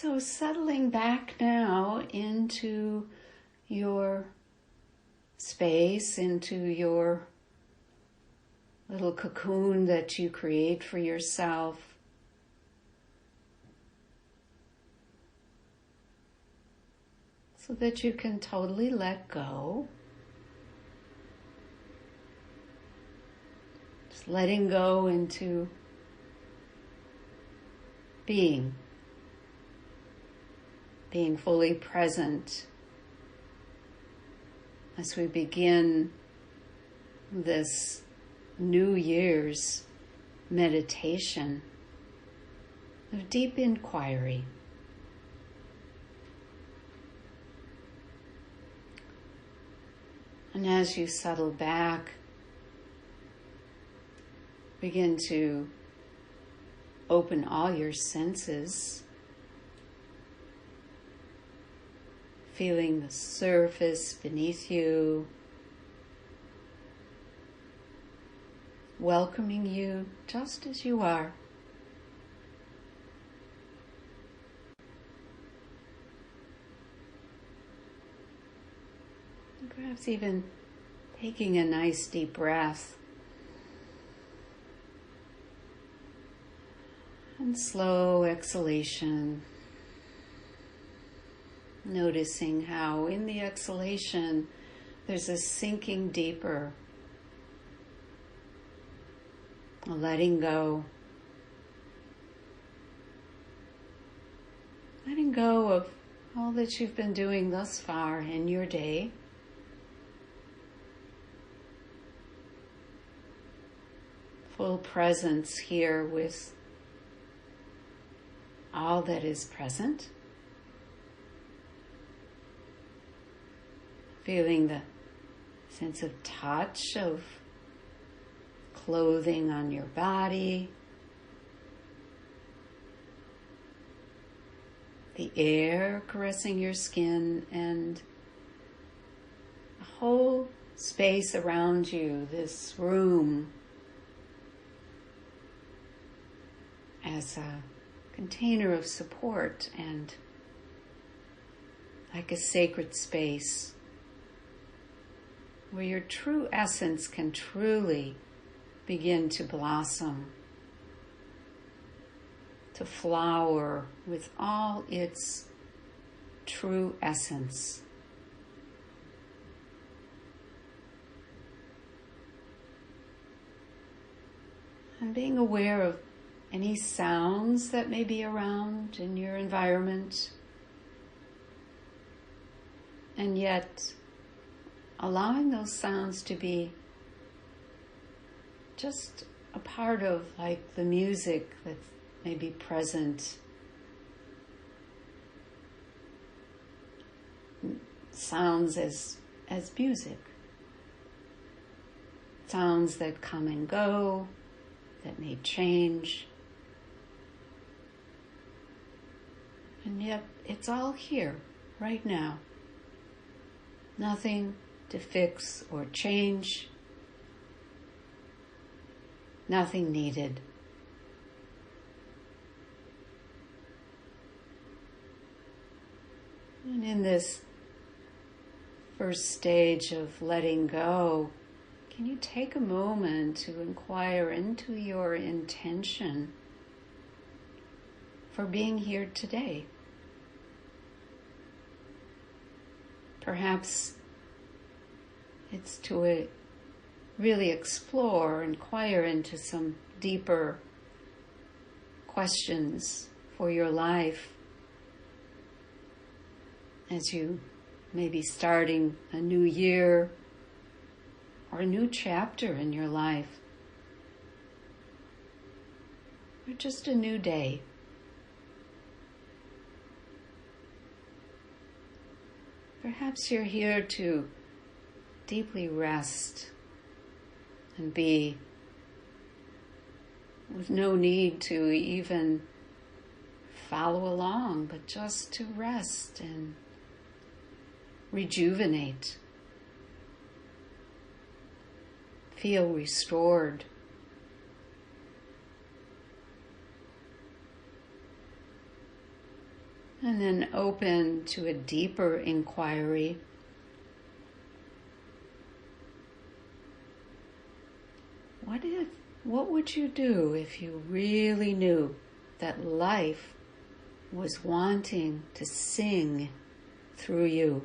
So settling back now into your space, into your little cocoon that you create for yourself. So that you can totally let go. Just letting go into being fully present as we begin this New Year's meditation of deep inquiry. And as you settle back, begin to open all your senses, feeling the surface beneath you, welcoming you just as you are. And perhaps even taking a nice deep breath. And slow exhalation. Noticing how in the exhalation there's a sinking deeper, a letting go. Letting go of all that you've been doing thus far in your day. Full presence here with all that is present. Feeling the sense of touch of clothing on your body, the air caressing your skin, and the whole space around you, this room, as a container of support and like a sacred space where your true essence can truly begin to blossom, to flower with all its true essence. And being aware of any sounds that may be around in your environment, and yet allowing those sounds to be just a part of like the music that may be present. Sounds as music. Sounds that come and go, that may change. And yet it's all here, right now. Nothing to fix or change. Nothing needed. And in this first stage of letting go, can you take a moment to inquire into your intention for being here today? Perhaps it's to really explore, inquire into some deeper questions for your life as you may be starting a new year or a new chapter in your life, or just a new day. Perhaps you're here to deeply rest and be with no need to even follow along, but just to rest and rejuvenate, feel restored. And then open to a deeper inquiry. What would you do if you really knew that life was wanting to sing through you?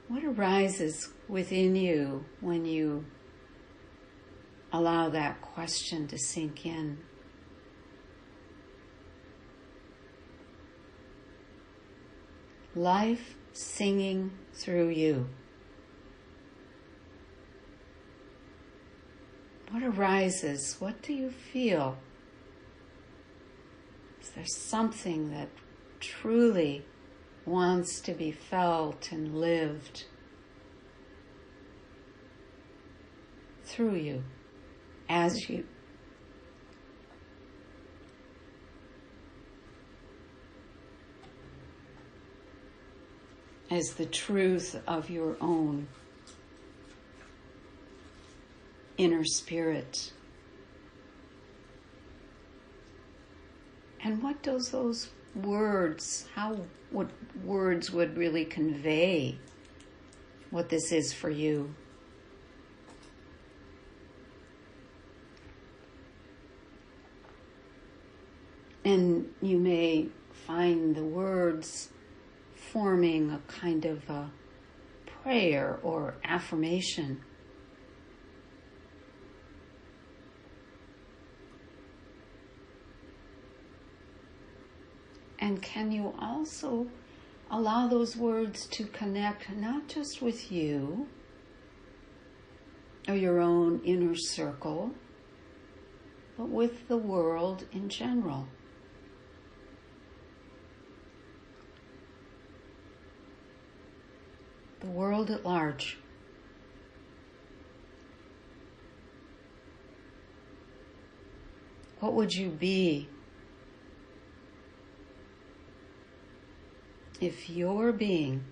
What arises within you when you allow that question to sink in? Life singing through you. What arises? What do you feel? Is there something that truly wants to be felt and lived through you, as you? As the truth of your own inner spirit. And what does those words, what words would really convey what this is for you? And you may find the words forming a kind of a prayer or affirmation. And can you also allow those words to connect not just with you or your own inner circle, but with the world in general? The world at large. What would you be if your being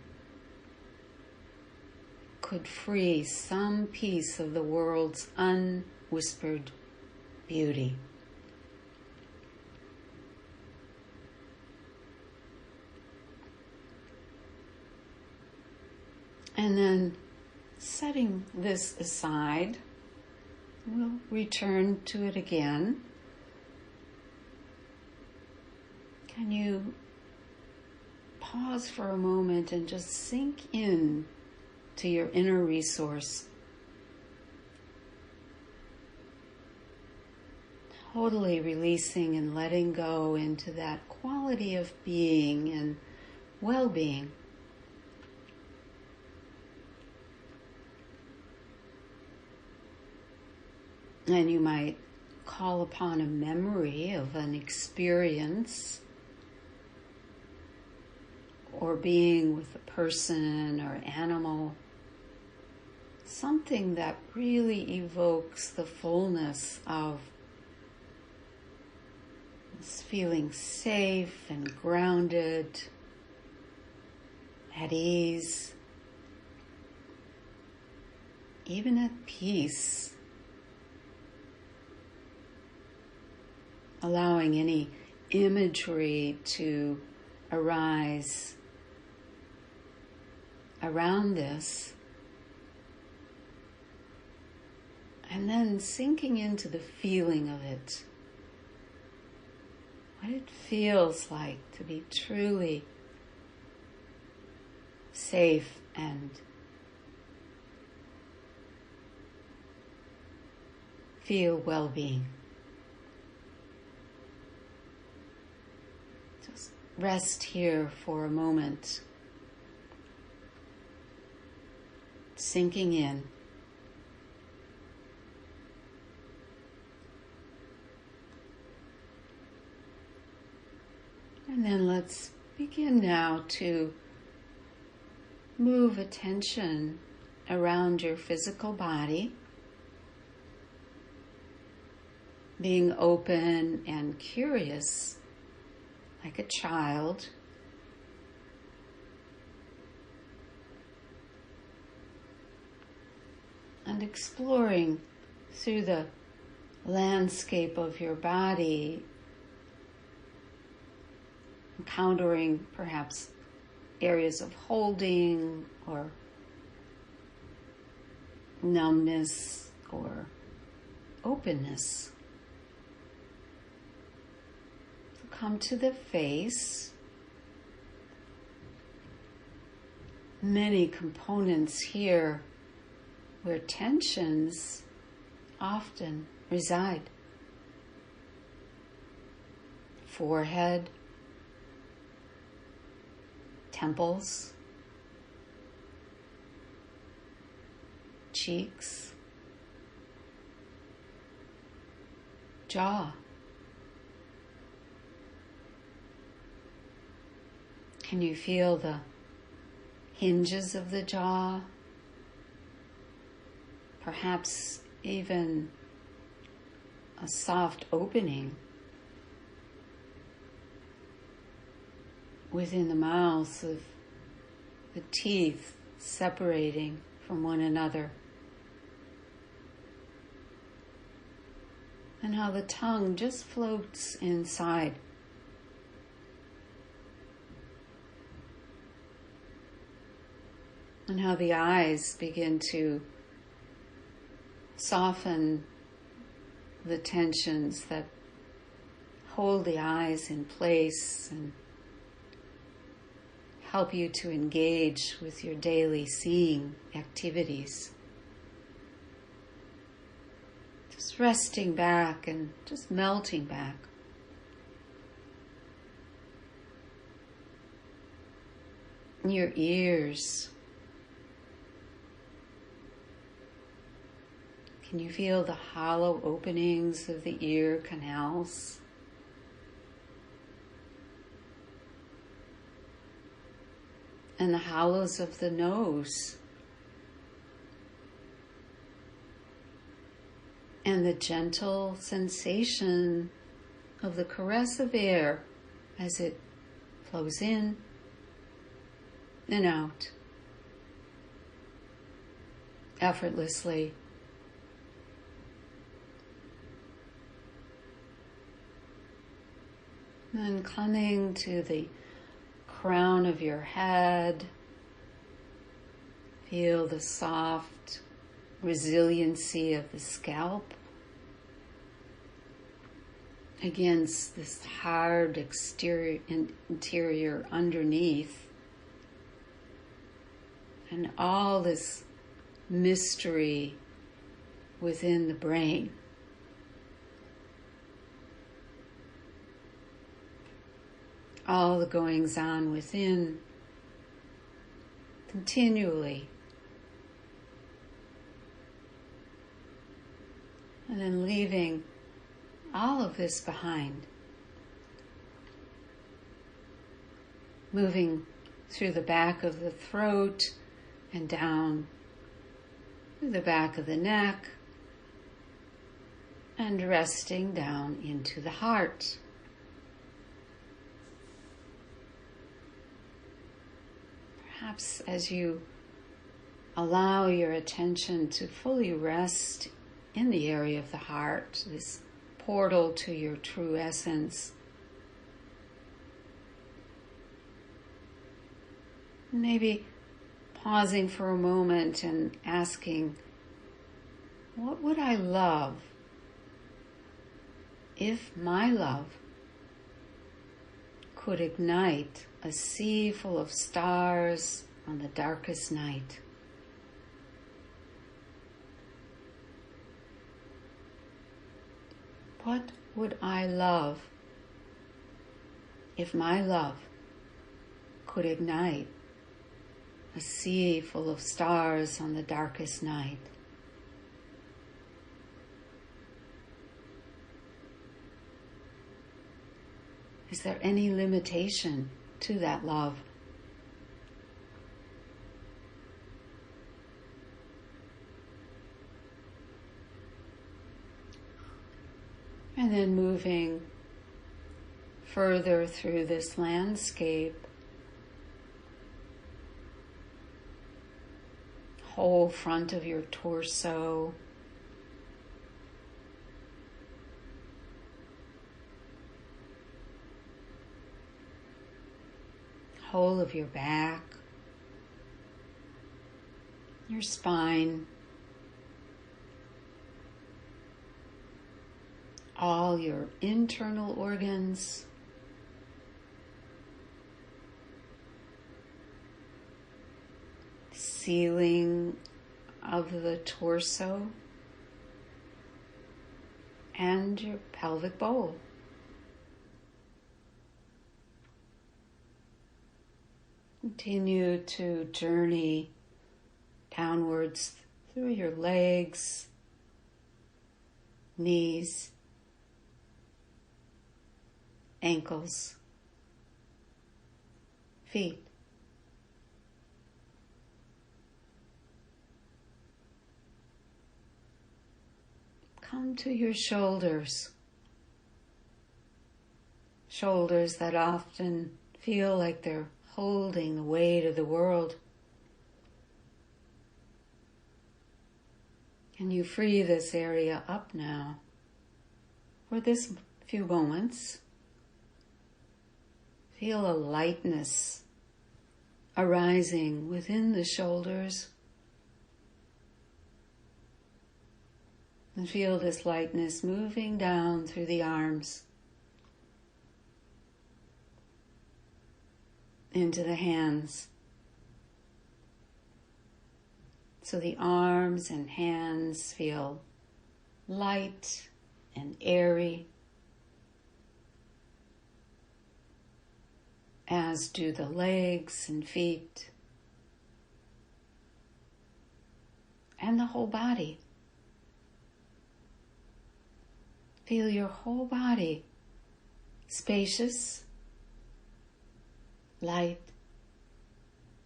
could free some piece of the world's unwhispered beauty? And then, setting this aside, we'll return to it again. Can you pause for a moment and just sink in to your inner resource? Totally releasing and letting go into that quality of being and well-being. And you might call upon a memory of an experience or being with a person or animal, something that really evokes the fullness of this feeling safe and grounded, at ease, even at peace. Allowing any imagery to arise around this, and then sinking into the feeling of it. What it feels like to be truly safe and feel well-being. Rest here for a moment, sinking in. And then let's begin now to move attention around your physical body, being open and curious like a child, and exploring through the landscape of your body, encountering perhaps areas of holding or numbness or openness. So come to the face. Many components here where tensions often reside. Forehead, temples, cheeks, jaw. Can you feel the hinges of the jaw? Perhaps even a soft opening within the mouth of the teeth separating from one another. And how the tongue just floats inside. And how the eyes begin to soften the tensions that hold the eyes in place and help you to engage with your daily seeing activities. Just resting back and just melting back. Your ears. Can you feel the hollow openings of the ear canals? And the hollows of the nose? And the gentle sensation of the caress of air as it flows in and out effortlessly. And coming to the crown of your head, feel the soft resiliency of the scalp against this hard exterior and interior underneath, and all this mystery within the brain. All the goings on within continually. And then leaving all of this behind. Moving through the back of the throat and down through the back of the neck and resting down into the heart. Perhaps as you allow your attention to fully rest in the area of the heart, this portal to your true essence, maybe pausing for a moment and asking, what would I love if my love could ignite a sea full of stars on the darkest night? What would I love if my love could ignite a sea full of stars on the darkest night? Is there any limitation to that love? And then moving further through this landscape, whole front of your torso, whole of your back, your spine, all your internal organs, ceiling of the torso, and your pelvic bowl. Continue to journey downwards through your legs, knees, ankles, feet. Come to your shoulders. Shoulders that often feel like they're holding the weight of the world. And you free this area up now for this few moments. Feel a lightness arising within the shoulders. And feel this lightness moving down through the arms, into the hands. So the arms and hands feel light and airy, as do the legs and feet, and the whole body. Feel your whole body spacious, light,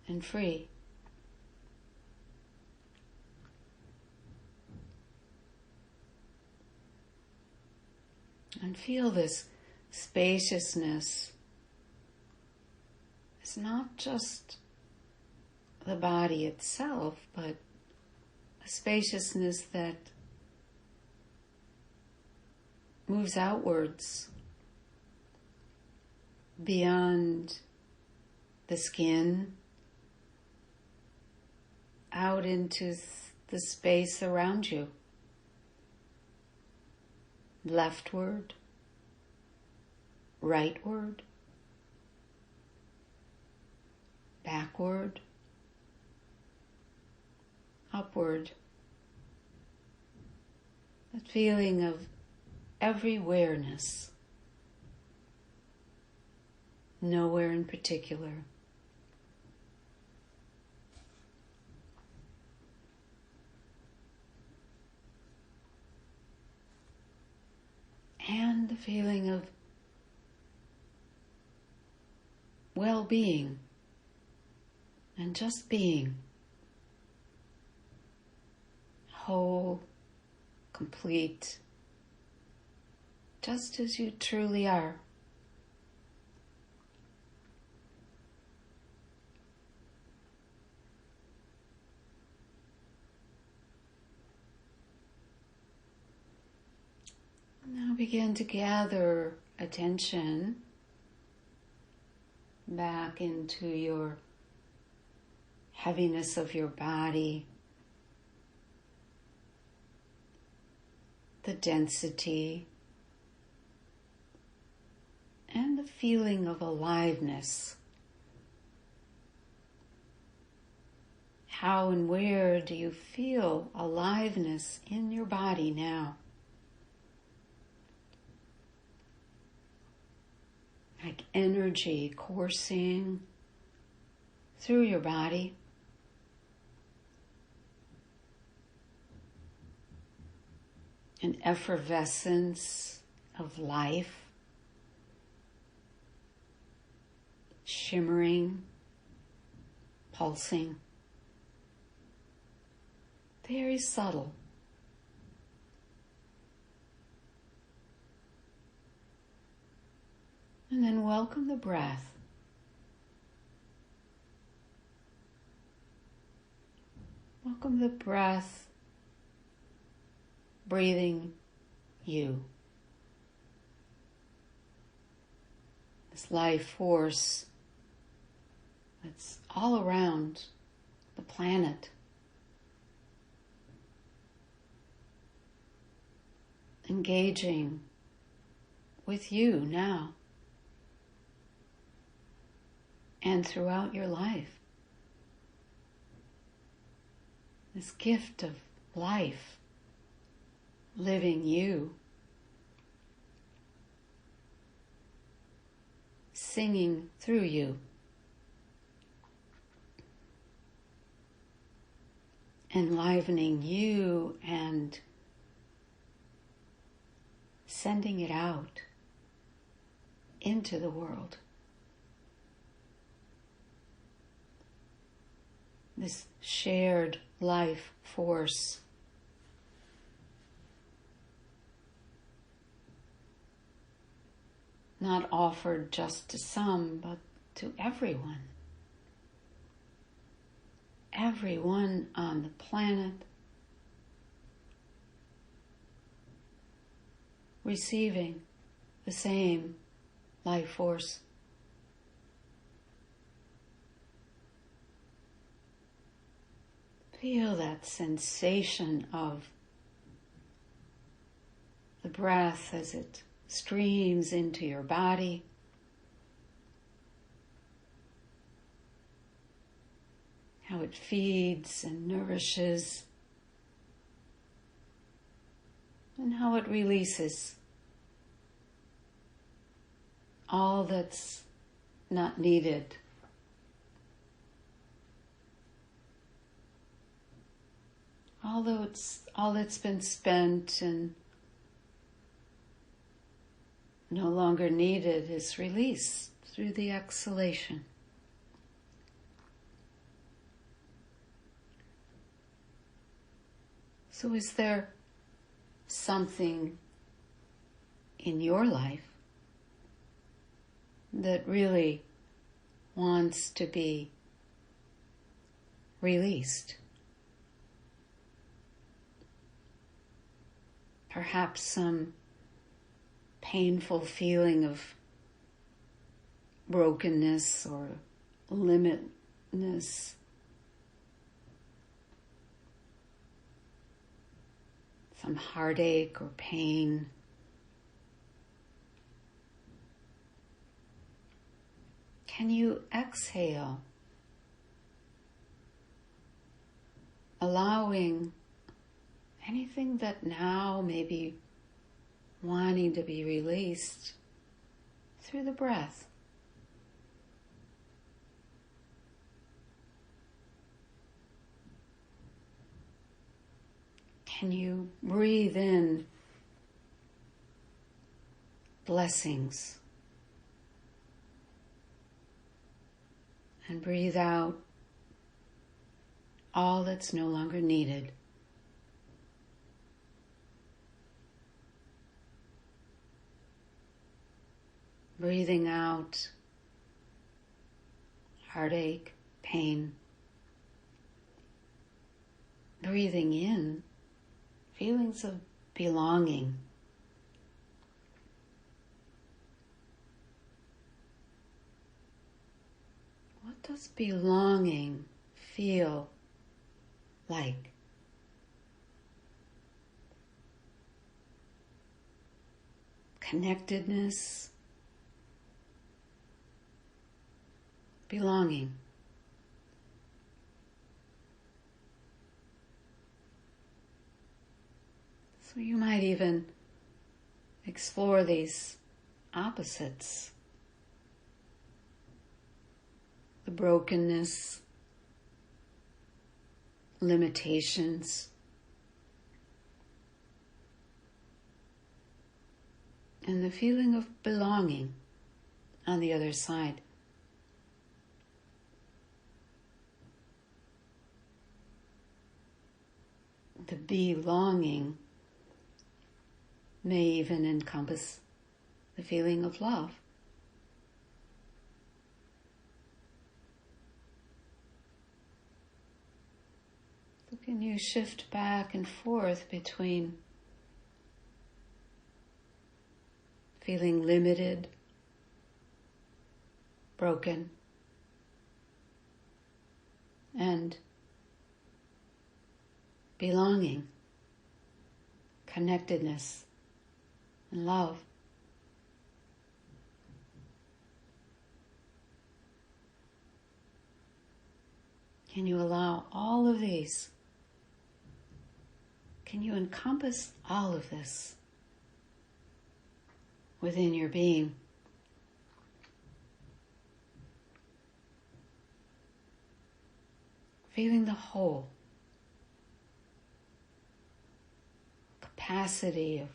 and free. And feel this spaciousness. It's not just the body itself, but a spaciousness that moves outwards beyond the skin, out into the space around you, leftward, rightward, backward, upward. That feeling of everywhereness, nowhere in particular. And the feeling of well-being and just being whole, complete, just as you truly are. Now begin to gather attention back into your heaviness of your body, the density, and the feeling of aliveness. How and where do you feel aliveness in your body now? Like energy coursing through your body. An effervescence of life, shimmering, pulsing, very subtle. And then welcome the breath. Welcome the breath, breathing you. This life force that's all around the planet. Engaging with you now and throughout your life. This gift of life, living you, singing through you, enlivening you and sending it out into the world. This shared life force. Not offered just to some, but to everyone. Everyone on the planet receiving the same life force. Feel that sensation of the breath as it streams into your body. How it feeds and nourishes, and how it releases all that's not needed. All that's been spent and no longer needed is released through the exhalation. So is there something in your life that really wants to be released? Perhaps some painful feeling of brokenness or limitness. Some heartache or pain. Can you exhale, allowing anything that now may be wanting to be released through the breath? Can you breathe in blessings and breathe out all that's no longer needed? Breathing out heartache, pain. Breathing in feelings of belonging. What does belonging feel like? Connectedness, belonging. So you might even explore these opposites. The brokenness, limitations, and the feeling of belonging on the other side. The belonging may even encompass the feeling of love. So can you shift back and forth between feeling limited, broken, and belonging, connectedness, and love. Can you allow all of these? Can you encompass all of this within your being? Feeling the whole capacity of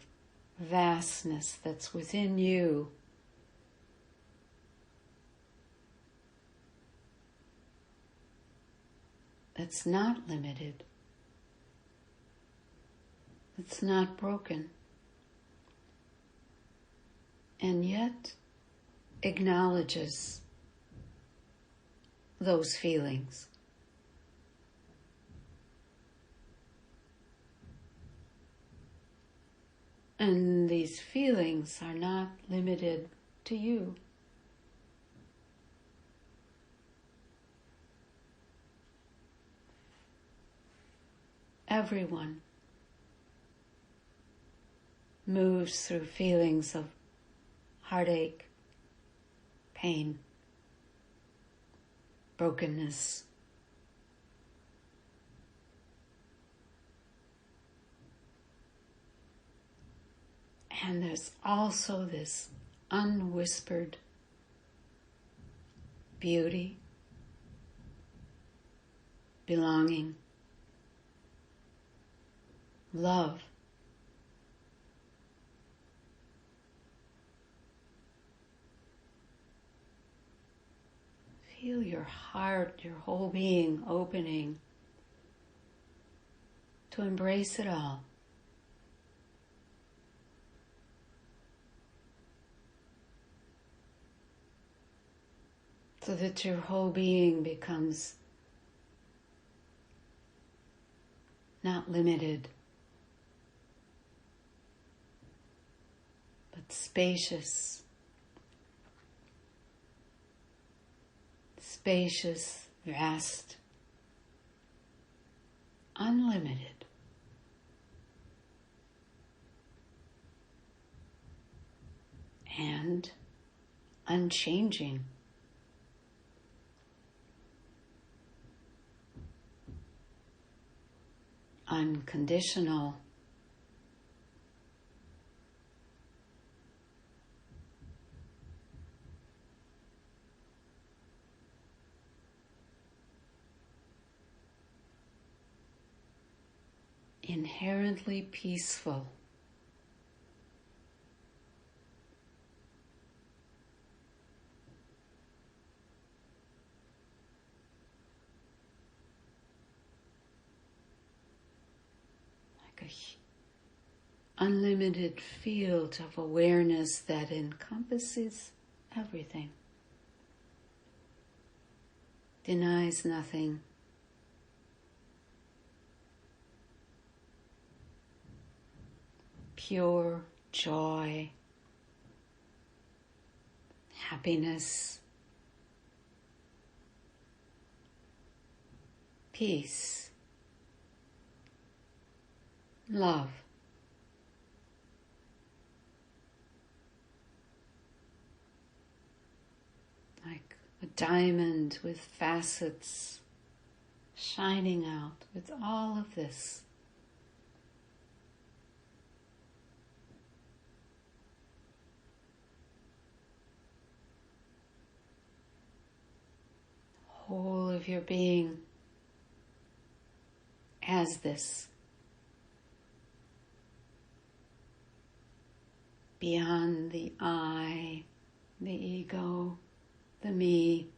vastness that's within you. That's not limited. It's not broken. And yet acknowledges those feelings. And these feelings are not limited to you. Everyone moves through feelings of heartache, pain, brokenness. And there's also this unwhispered beauty, belonging, love. Feel your heart, your whole being opening to embrace it all. So that your whole being becomes not limited, but spacious, vast, unlimited. And unchanging. Unconditional. Inherently peaceful. Like a unlimited field of awareness that encompasses everything, denies nothing, pure joy, happiness, peace, love. Like a diamond with facets shining out with all of this. Whole of your being as this. Beyond the I, the ego, the me.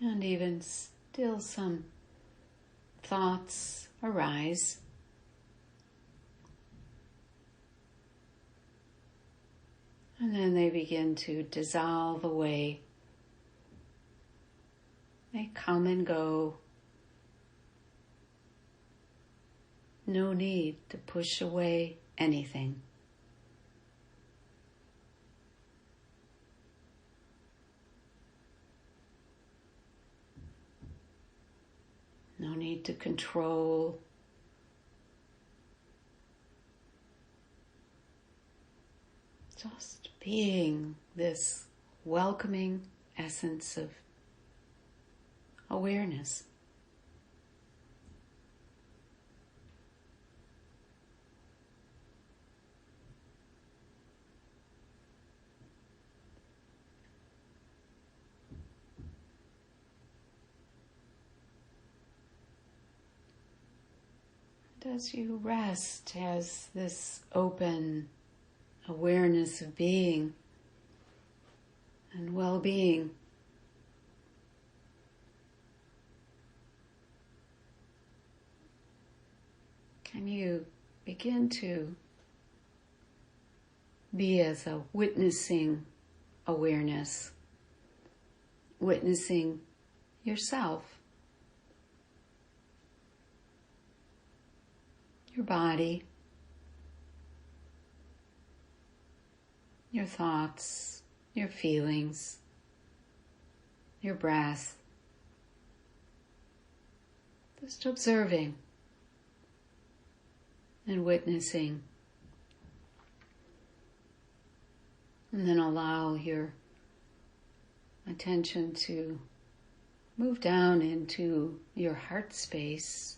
And even still some thoughts arise. And then they begin to dissolve away. They come and go no need to push away anything. No need to control. Just being this welcoming essence of awareness. And as you rest as this open awareness of being and well-being, can you begin to be as a witnessing awareness, witnessing yourself, your body, your thoughts, your feelings, your breath, just observing and witnessing. And then allow your attention to move down into your heart space,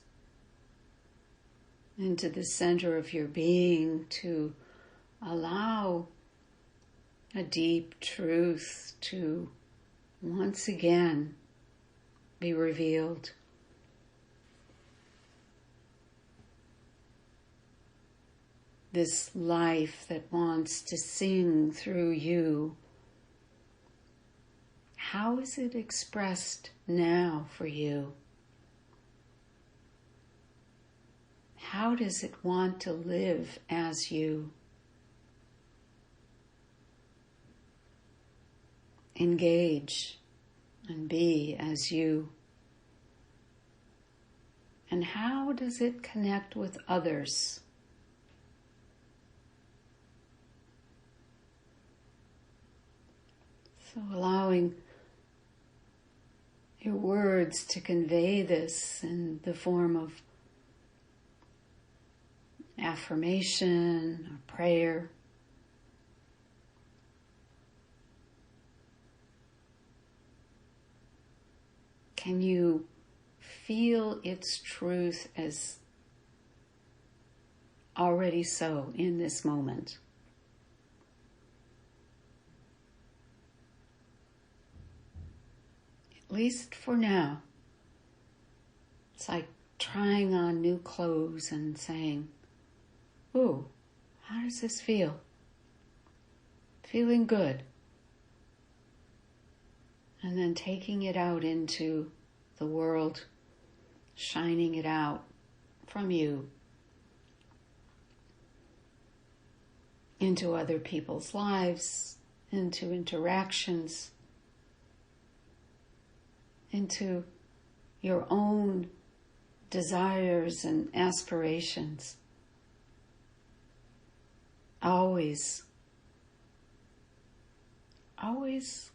into the center of your being, to allow a deep truth to once again be revealed. This life that wants to sing through you, how is it expressed now for you? How does it want to live as you? Engage and be as you. And how does it connect with others? So allowing your words to convey this in the form of affirmation or prayer. Can you feel its truth as already so in this moment? At least for now. It's like trying on new clothes and saying, "Ooh, how does this feel?" Feeling good. And then taking it out into the world, shining it out from you into other people's lives, into interactions, into your own desires and aspirations. Always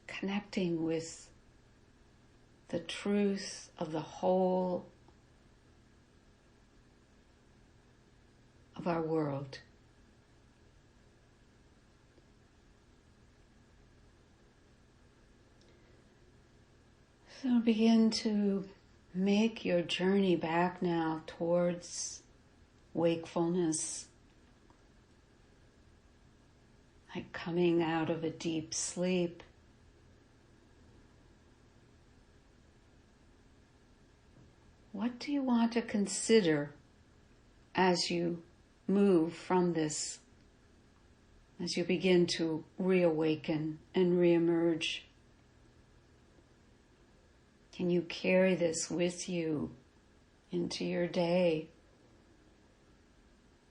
connecting with the truth of the whole of our world. So begin to make your journey back now towards wakefulness, like coming out of a deep sleep. What do you want to consider as you move from this, as you begin to reawaken and reemerge? Can you carry this with you into your day?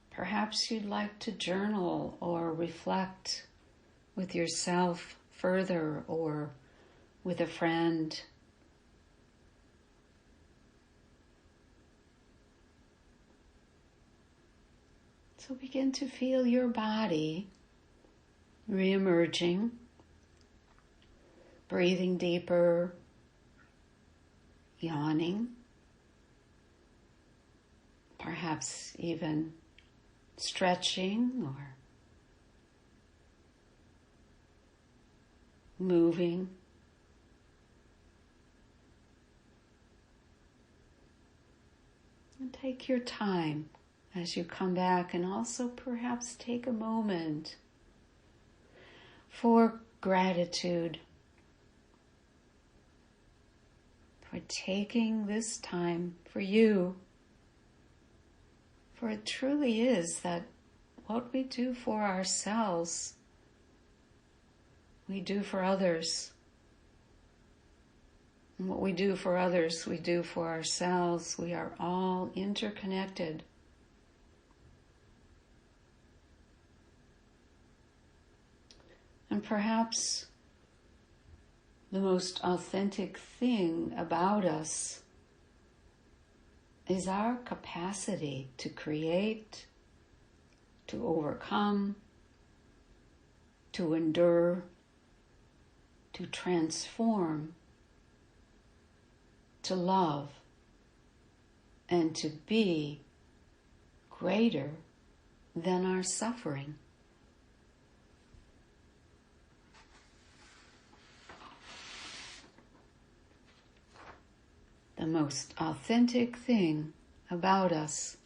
Perhaps you'd like to journal or reflect with yourself further or with a friend. So begin to feel your body re-emerging, breathing deeper, yawning, perhaps even stretching or moving. And take your time as you come back, and also perhaps take a moment for gratitude, for taking this time for you. For it truly is that what we do for ourselves, we do for others. And what we do for others, we do for ourselves. We are all interconnected. And perhaps the most authentic thing about us is our capacity to create, to overcome, to endure, to transform, to love, and to be greater than our suffering. The most authentic thing about us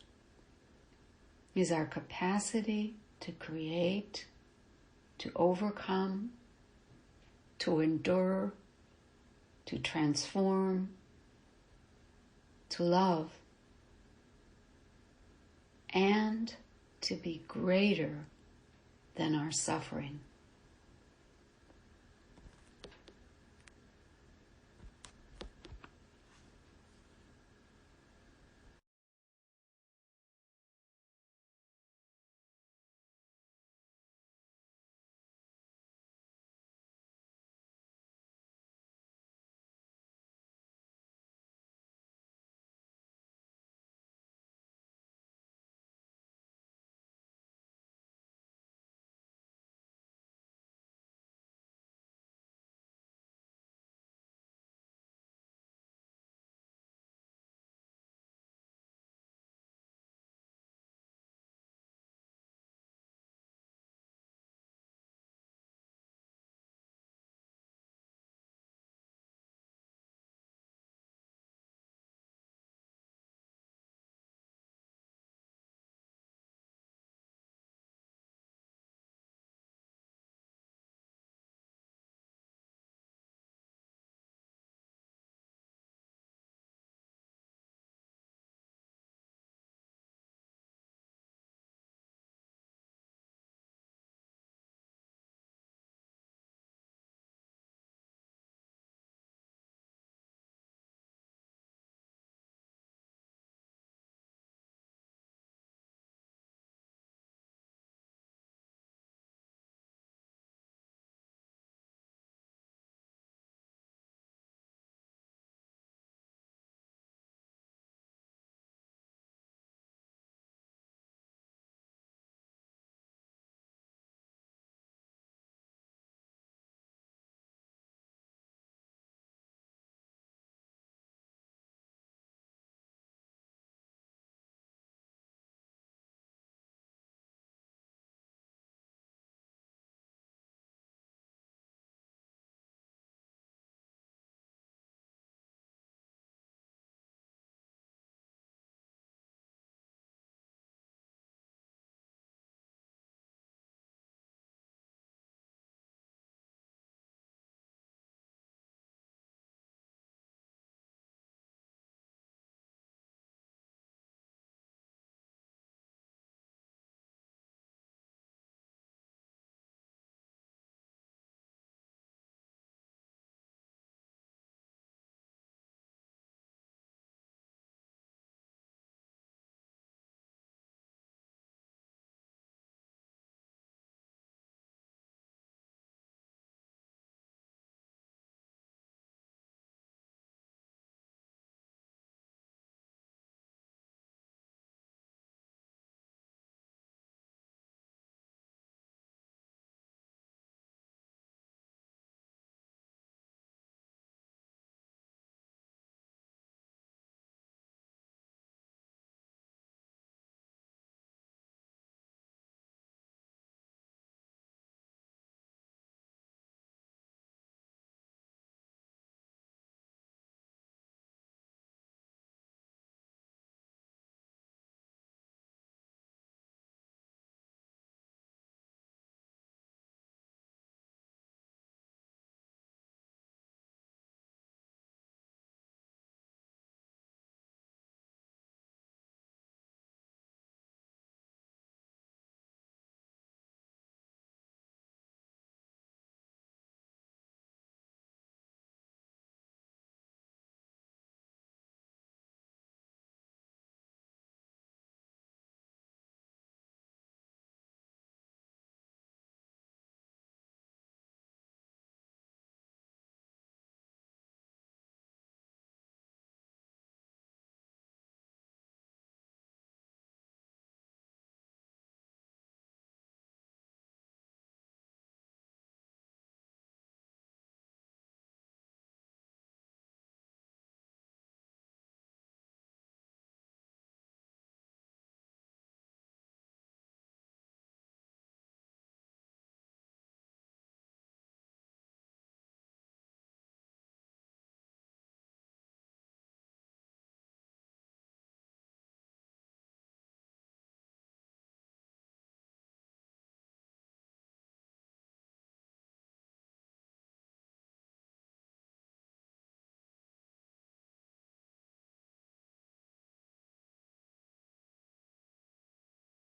is our capacity to create, to overcome, to endure, to transform, to love, and to be greater than our suffering.